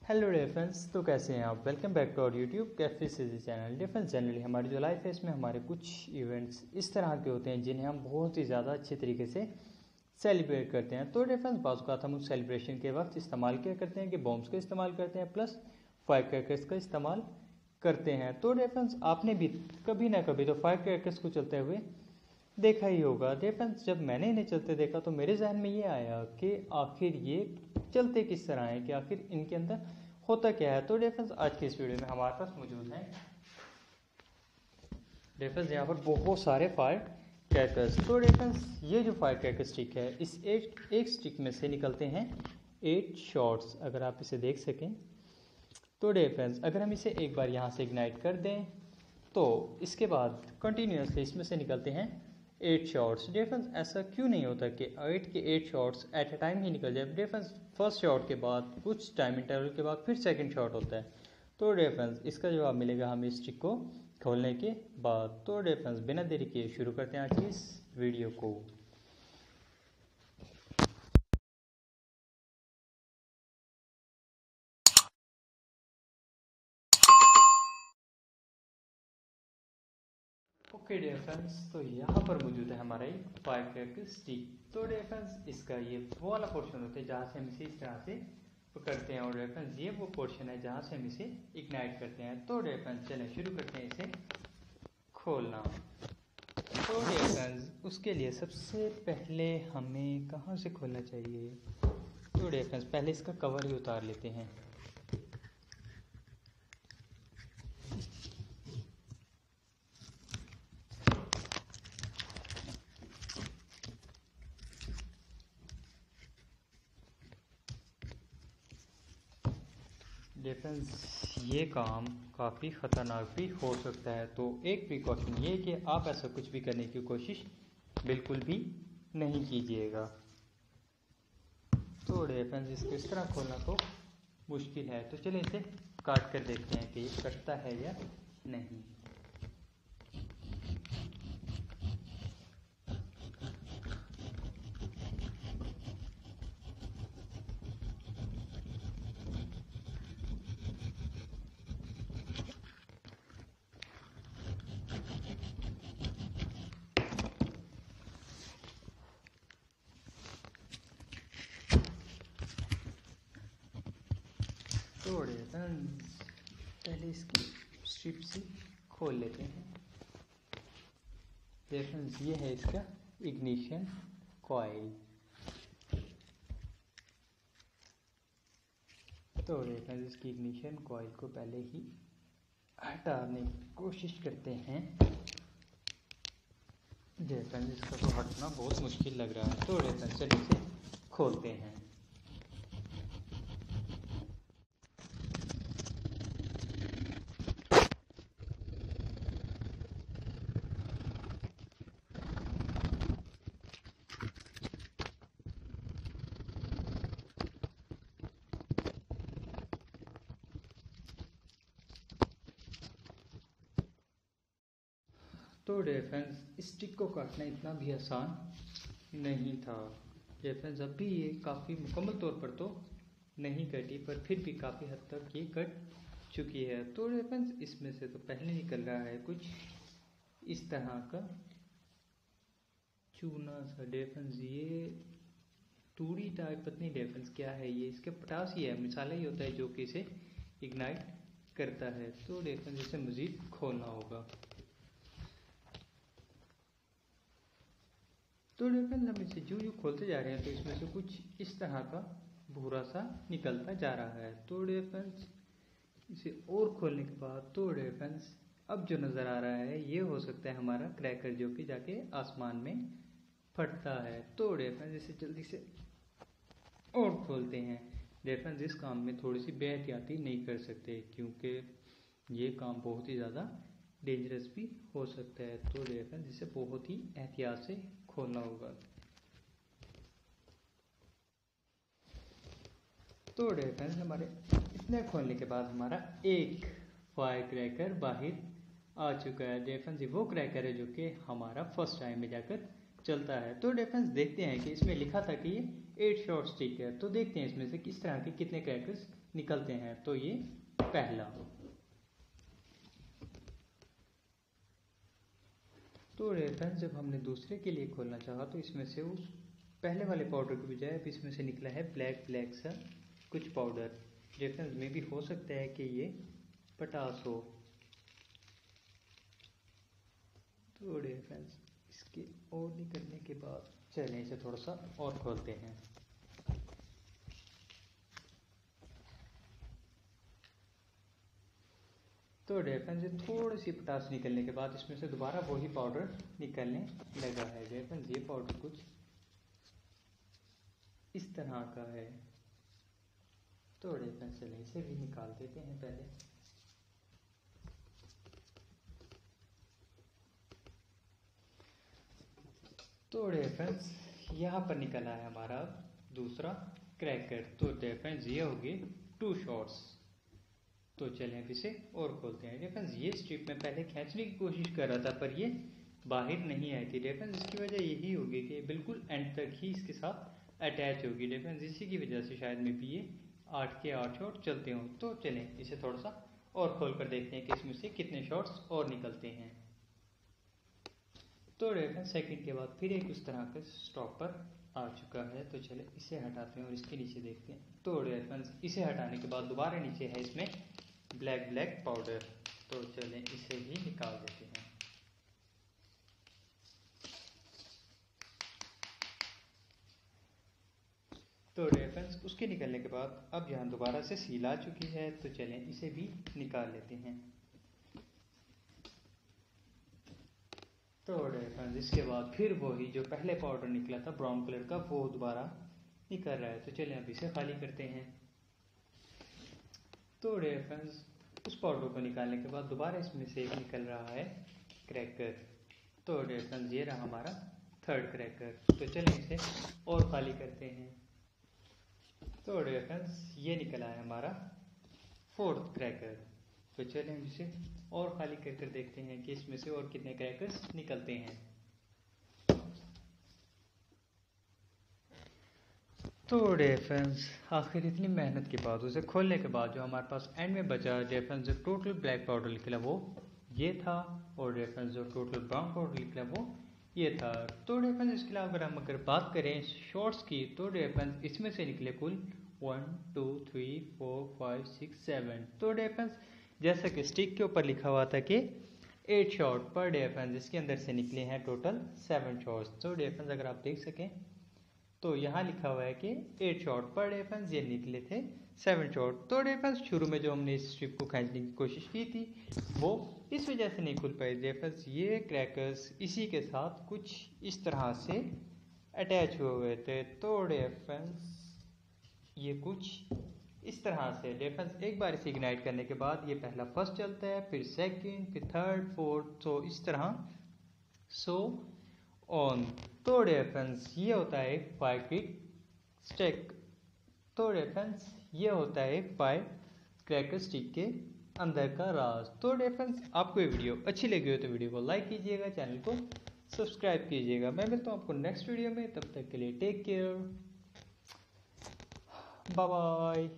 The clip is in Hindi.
Hello defence. तो कैसे हैं आप? Welcome back to our YouTube cafe CG channel. Defence generally हमारी जो लाइफ है इसमें हमारे कुछ इवेंट्स इस तरह के होते हैं जिन्हें हम बहुत ही ज़्यादा अच्छे तरीके से सेलिब्रेट करते हैं। तो डिफेंस बाज़ औक़ात हम उस सेलिब्रेशन के वक्त इस्तेमाल क्या करते हैं कि बॉम्ब्स का इस्तेमाल करते हैं प्लस फायर क्रैकर्स का इस्तेमाल करते हैं। तो डिफेंस आपने भी कभी ना कभी तो फायर क्रैकर्स को चलते हुए देखा ही होगा। डिफेंस जब मैंने इन्हें चलते देखा तो मेरे जहन में ये आया कि आखिर ये चलते किस तरह है, कि आखिर इनके अंदर होता क्या है। तो डिफेंस आज की इस वीडियो में हमारे पास मौजूद है डिफेंस यहाँ पर बहुत सारे फायर क्रैकर्स। तो डिफेंस ये जो फायर क्रैकर स्टिक है इस एक स्टिक में से निकलते हैं 8 शॉट्स, अगर आप इसे देख सकें। तो डिफेंस अगर हम इसे एक बार यहाँ से इग्नाइट कर दें तो इसके बाद कंटिन्यूसली इसमें से निकलते हैं 8 शॉट्स। डिफेंस ऐसा क्यों नहीं होता कि 8 के 8 शॉट्स एट ए टाइम ही निकल जाए? डिफेंस फर्स्ट शॉट के बाद कुछ टाइम इंटरवल के बाद फिर सेकंड शॉट होता है। तो डिफेंस इसका जवाब मिलेगा हमें इस स्टिक को खोलने के बाद। तो डिफेंस बिना देरी किए शुरू करते हैं आज की इस वीडियो को। ओके डिफेंस, तो यहाँ पर मौजूद है हमारा एक फायर क्रैकर स्टिक। तो डिफेंस इसका ये वो वाला पोर्शन होता है जहाँ से हम इसे इस तरह से पकड़ते हैं, और डिफेंस ये वो पोर्शन है जहाँ से हम इसे इग्नाइट करते हैं। तो डिफेंस चलें शुरू करते हैं इसे खोलना। तो डिफेंस उसके लिए सबसे पहले हमें कहाँ से खोलना चाहिए? तो डिफेंस पहले इसका कवर ही उतार लेते हैं। डिफेंस ये काम काफ़ी ख़तरनाक भी हो सकता है, तो एक प्रिकॉशन ये कि आप ऐसा कुछ भी करने की कोशिश बिल्कुल भी नहीं कीजिएगा। तो डिफेंस इसको इस तरह खोलना तो मुश्किल है, तो चलिए इसे काट कर देखते हैं कि ये कटता है या नहीं। तो डिफेंस पहले इसकी स्ट्रिप से खोल लेते हैं। डिफेंस ये है इसका इग्निशन कॉइल। तो डिफेंस इसकी इग्निशन कॉइल को पहले ही हटाने की कोशिश करते हैं। डिफेंस इसका तो हटना बहुत मुश्किल लग रहा है। तो डिफेंस चलिए इसे खोलते हैं। तो डिफेंस स्टिक को काटना इतना भी आसान नहीं था। डिफेंस अभी ये काफ़ी मुकम्मल तौर पर तो नहीं कटी, पर फिर भी काफ़ी हद तक ये कट चुकी है। तो डिफेंस इसमें से तो पहले निकल रहा है कुछ इस तरह का चूना सा। डिफेंस ये तूड़ी टाइप पत्नी डिफेंस क्या है ये? इसके पटास ही है, मिसाला ही होता है जो कि इसे इग्नाइट करता है। तो डिफेंस इसे मज़ीद खोलना होगा। तो डिफेंस हम इसे जो खोलते जा रहे हैं तो इसमें से कुछ इस तरह का भूरा सा निकलता जा रहा है। तो डिफेंस इसे और खोलने के बाद तो डिफेंस अब जो नज़र आ रहा है ये हो सकता है हमारा क्रैकर जो कि जाके आसमान में फटता है। तो डिफेंस इसे जल्दी से और खोलते हैं। डिफेंस इस काम में थोड़ी सी बेहतियाती नहीं कर सकते क्योंकि ये काम बहुत ही ज़्यादा डेंजरस भी हो सकता है। तो डिफेंस इसे बहुत ही एहतियात से खोलना होगा। तो डिफेंस हमारे इतने खोलने के बाद हमारा एक फायर क्रैकर बाहर आ चुका है। डिफेंस वो क्रैकर है जो कि हमारा फर्स्ट टाइम में जाकर चलता है। तो डिफेंस देखते हैं कि इसमें लिखा था कि ये 8 शॉट स्टिक है, तो देखते हैं इसमें से किस तरह के कितने क्रैकर्स निकलते हैं। तो ये पहला। तो रेफरेंस जब हमने दूसरे के लिए खोलना चाहा तो इसमें से उस पहले वाले पाउडर के बजाय अब इसमें से निकला है ब्लैक ब्लैक सा कुछ पाउडर। रेफरेंस में भी हो सकता है कि ये पटास हो। तो रेफरेंस इसके और निकलने के बाद चलें इसे थोड़ा सा और खोलते हैं। तो रेफरेंस थोड़ी सी पटास निकलने के बाद इसमें से दोबारा वही पाउडर निकलने लगा है। रेफरेंस ये पाउडर कुछ इस तरह का है। तो रेफरेंस चलें इसे भी निकाल देते हैं पहले। तो रेफरेंस यहाँ पर निकला है हमारा दूसरा क्रैकर। तो रेफरेंस ये होगी 2 शॉट्स। तो चलें अब इसे और खोलते हैं। रेफरेंस ये स्ट्रिप में पहले खींचने की कोशिश कर रहा था पर ये बाहर नहीं आई थी। रेफरेंस इसकी वजह यही होगी कि बिल्कुल एंड तक ही इसके साथ अटैच होगी। रेफरेंस इसी की वजह से शायद में भी ये 8 के 8 शॉट चलते हों। तो चलें इसे थोड़ा सा और खोल कर देखते हैं कि इसमें से कितने शॉट्स और निकलते हैं। तो रेफरेंस सेकंड के बाद फिर एक उस तरह का स्टॉपर आ चुका है। तो चले इसे हटाते हैं और इसके नीचे देखते हैं। तो रेफरेंस इसे हटाने के बाद दोबारा नीचे है इसमें ब्लैक ब्लैक पाउडर। तो चलें इसे भी निकाल देते हैं। तो रेफरेंस उसके निकलने के बाद अब यहाँ दोबारा से सील आ चुकी है। तो चलें इसे भी निकाल लेते हैं। तो रेफरेंस इसके बाद फिर वही जो पहले पाउडर निकला था ब्राउन कलर का वो दोबारा निकल रहा है। तो चलें अब इसे खाली करते हैं। तो रेफरेंस उस पाउडर को निकालने के बाद दोबारा इसमें से एक निकल रहा है क्रैकर। तो रेफरेंस ये रहा हमारा थर्ड क्रैकर। तो चलें इसे और खाली करते हैं। तो रेफरेंस ये निकला है हमारा फोर्थ क्रैकर। तो चलें इसे और खाली कर देखते हैं कि इसमें से और कितने क्रैकर्स निकलते हैं। तो रेफरेंस आखिर इतनी मेहनत के बाद उसे खोलने के बाद जो हमारे पास एंड में बचा रेफरेंस जो टोटल ब्लैक पाउडर निकला वो ये था और रेफरेंस जो टोटल ब्राउन पाउडर निकला वो ये था। तो रेफरेंस इसके अलावा अगर बात करें शॉर्ट्स की तो रेफरेंस इसमें से निकले कुल 1 2 3 4 5 6 7। तो रेफरेंस जैसा कि स्टिक के ऊपर लिखा हुआ था कि 8 शॉट पर रेफरेंस इसके अंदर से निकले हैं टोटल 7 शॉट्स। तो रेफरेंस अगर आप देख सकें तो यहाँ लिखा हुआ है कि 8 शॉट पर रेफरेंस ये निकले थे 7 शॉट। तो रेफरेंस शुरू में जो हमने इस स्ट्रिप को खींचने की कोशिश की थी वो इस वजह से नहीं खुल पाई। रेफरेंस ये क्रैकर्स इसी के साथ कुछ इस तरह से अटैच हुए हुए थे। तो रेफरेंस ये कुछ इस तरह से रेफरेंस एक बार इसे इग्नाइट करने के बाद ये पहला फर्स्ट चलता है, फिर सेकंड, फिर थर्ड, फोर्थ, तो इस तरह सो ऑन। तो रेफरेंस ये होता है फायर क्विक स्टिक। तो रेफरेंस ये होता है फायर क्रैकर स्टिक के अंदर का राज। तो रेफरेंस आपको ये वीडियो अच्छी लगी हो तो वीडियो को लाइक कीजिएगा, चैनल को सब्सक्राइब कीजिएगा। मैं मिलता हूँ आपको नेक्स्ट वीडियो में, तब तक के लिए टेक केयर, बाय बाय।